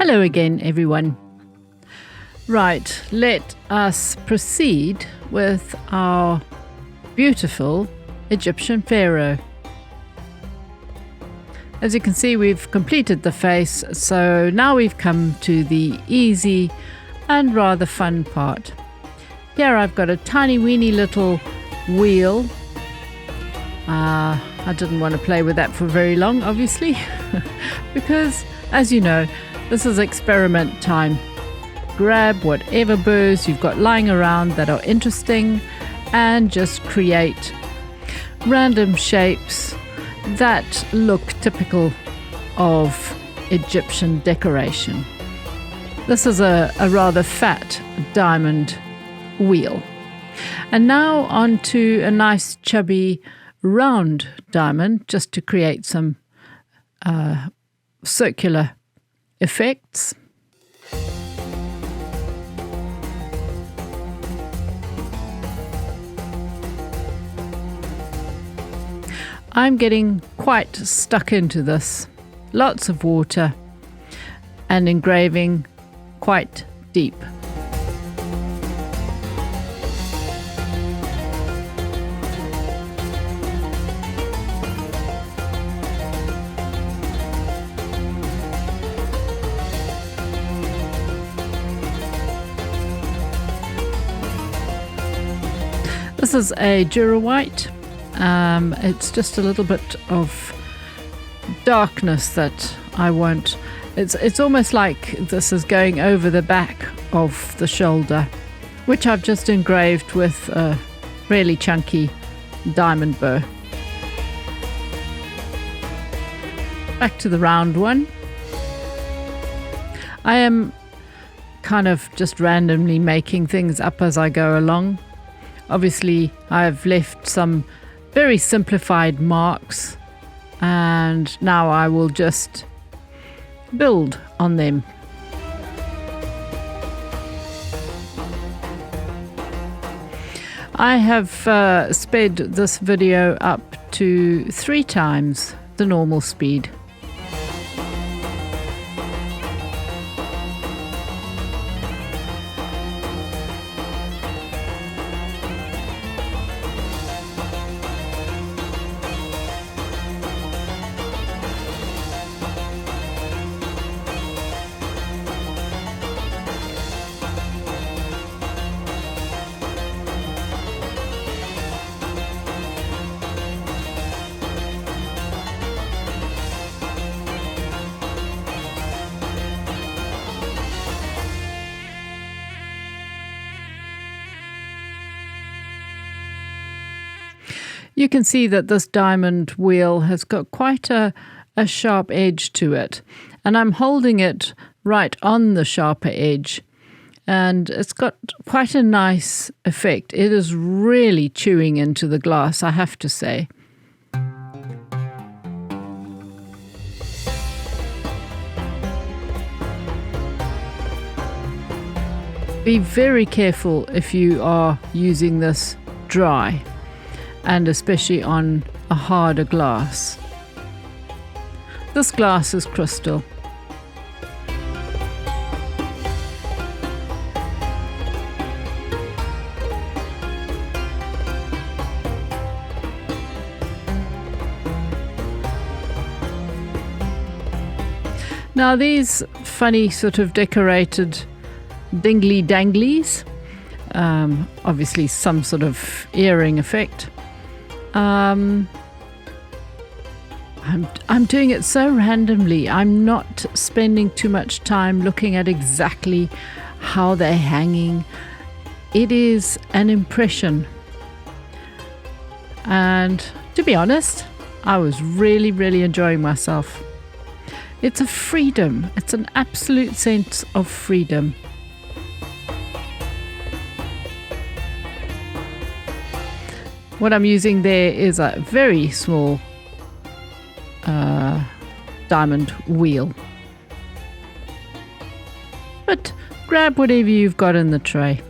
Hello again, everyone. Right, let us proceed with our beautiful Egyptian Pharaoh. As you can see, we've completed the face, so now we've come to the easy and rather fun part. Here I've got a tiny weeny little wheel. I didn't want to play with that for very long, obviously, because, as you know, this is experiment time. Grab whatever burrs you've got lying around that are interesting and just create random shapes that look typical of Egyptian decoration. This is a rather fat diamond wheel. And now on to a nice chubby round diamond, just to create some circular effects. I'm getting quite stuck into this. Lots of water and engraving quite deep. This is a Dura White. It's just a little bit of darkness that I want. It's almost like this is going over the back of the shoulder, which I've just engraved with a really chunky diamond burr. Back to the round one. I am kind of just randomly making things up as I go along. Obviously, I've left some very simplified marks, and now I will just build on them. I have sped this video up to 3 times the normal speed. You can see that this diamond wheel has got quite a sharp edge to it, and I'm holding it right on the sharper edge, and it's got quite a nice effect. It is really chewing into the glass, I have to say. Be very careful if you are using this dry, and especially on a harder glass. This glass is crystal. Now these funny sort of decorated dingly danglies, obviously some sort of earring effect. I'm doing it so randomly. I'm not spending too much time looking at exactly how they're hanging. It is an impression. And to be honest, I was really, really enjoying myself. It's a freedom. It's an absolute sense of freedom. What I'm using there is a very small diamond wheel. But grab whatever you've got in the tray.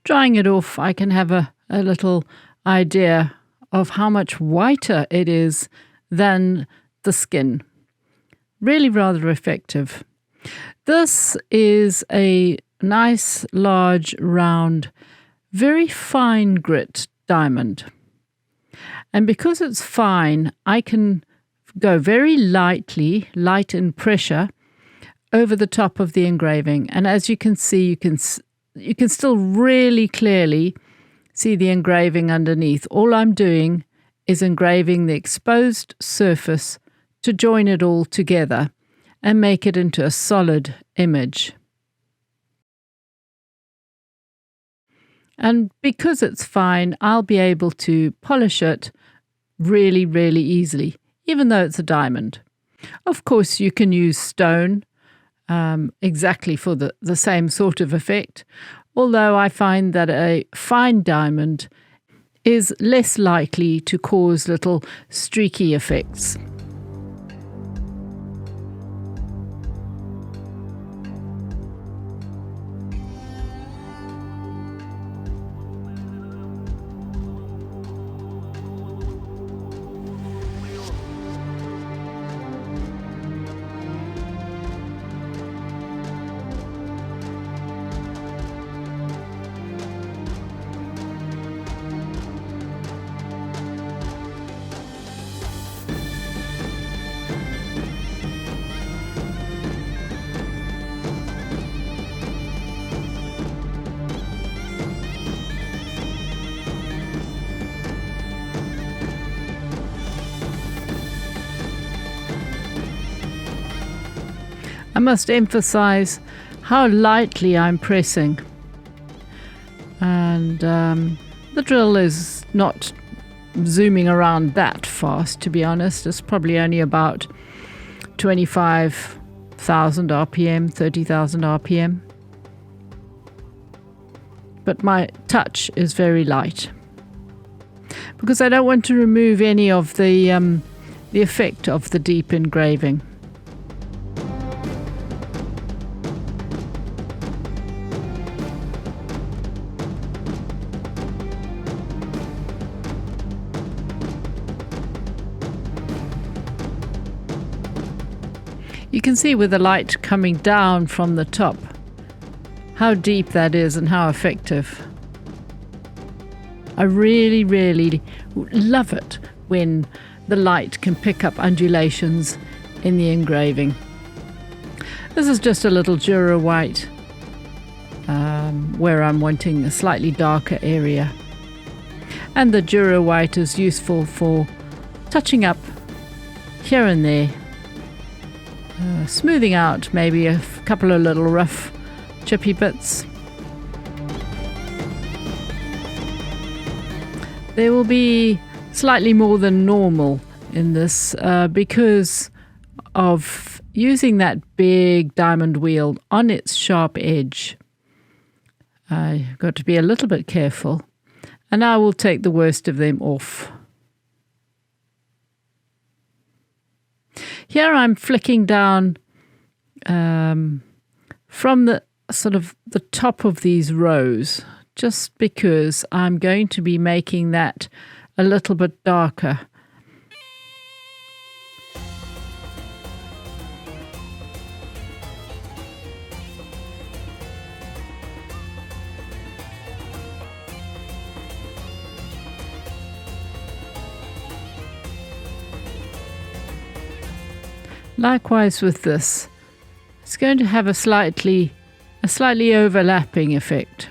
drying it off, I can have a little idea of how much whiter it is than the skin. Really rather effective. This is a nice, large, round, very fine grit diamond. And because it's fine, I can go very lightly, light in pressure, over the top of the engraving. And as you can see, you can still really clearly see the engraving underneath. All I'm doing is engraving the exposed surface to join it all together and make it into a solid image. And because it's fine, I'll be able to polish it really, really easily, even though it's a diamond. Of course, you can use stone exactly for the same sort of effect, although I find that a fine diamond is less likely to cause little streaky effects. I must emphasize how lightly I'm pressing. And the drill is not zooming around that fast, to be honest. It's probably only about 25,000 RPM, 30,000 RPM. But my touch is very light, because I don't want to remove any of the effect of the deep engraving. You can see with the light coming down from the top how deep that is and how effective. I really, really love it when the light can pick up undulations in the engraving. This is just a little Jura white where I'm wanting a slightly darker area. And the Jura white is useful for touching up here and there, smoothing out maybe a couple of little rough chippy bits. There will be slightly more than normal in this because of using that big diamond wheel on its sharp edge. I've got to be a little bit careful, and I will take the worst of them off. Here I'm flicking down from the sort of the top of these rows, just because I'm going to be making that a little bit darker. Likewise with this, it's going to have a slightly overlapping effect.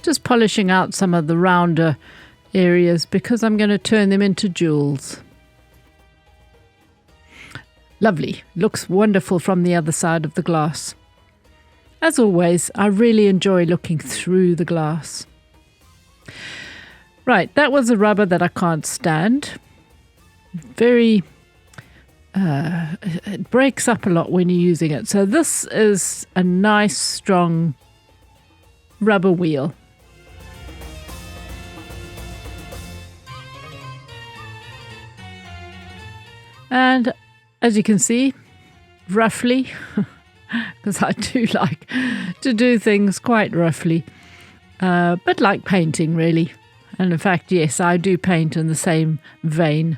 Just polishing out some of the rounder areas because I'm going to turn them into jewels. Lovely. Looks wonderful from the other side of the glass. As always, I really enjoy looking through the glass. Right, that was a rubber that I can't stand. Very, it breaks up a lot when you're using it. So this is a nice, strong rubber wheel. And as you can see, roughly, because I do like to do things quite roughly, but like painting really. And in fact, yes, I do paint in the same vein.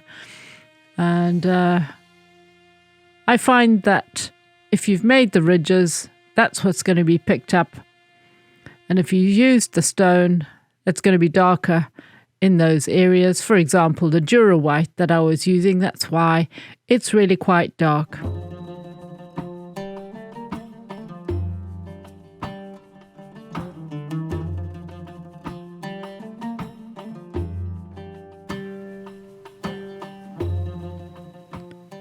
And I find that if you've made the ridges, that's what's going to be picked up. And if you use the stone, it's going to be darker in those areas. For example, the Dura White that I was using, that's why it's really quite dark.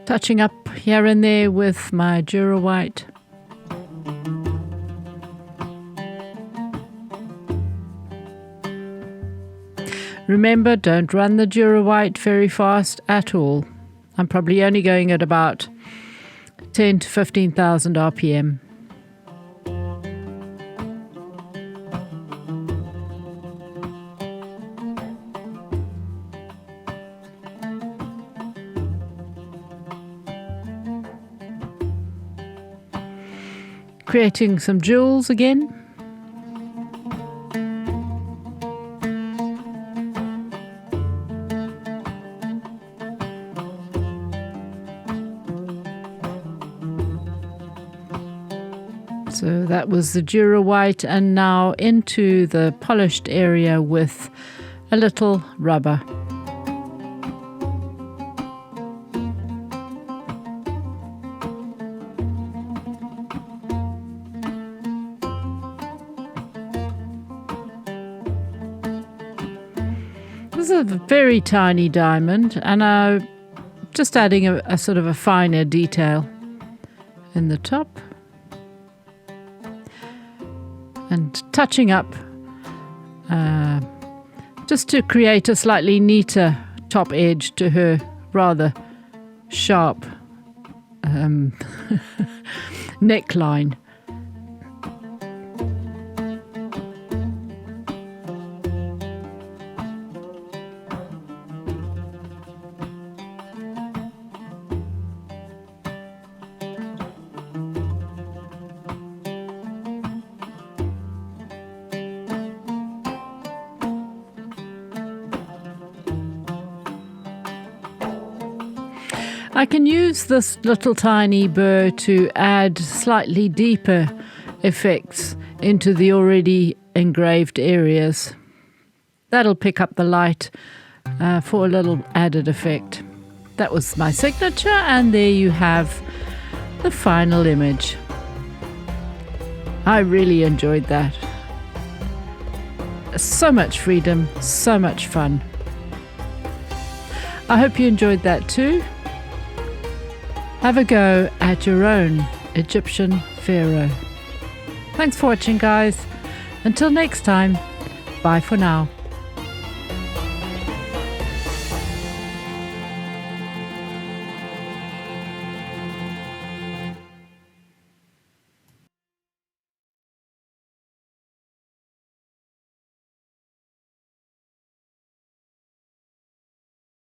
Touching up here and there with my Dura White. Remember, don't run the Dura White very fast at all. I'm probably only going at about 10 to 15,000 RPM. Creating some jewels again. So that was the Dura White, and now into the polished area with a little rubber. This is a very tiny diamond, and I'm just adding a sort of a finer detail in the top and touching up just to create a slightly neater top edge to her rather sharp neckline. I can use this little tiny burr to add slightly deeper effects into the already engraved areas. That'll pick up the light for a little added effect. That was my signature, and there you have the final image. I really enjoyed that. So much freedom, so much fun. I hope you enjoyed that too. Have a go at your own Egyptian pharaoh. Thanks for watching, guys. Until next time, bye for now.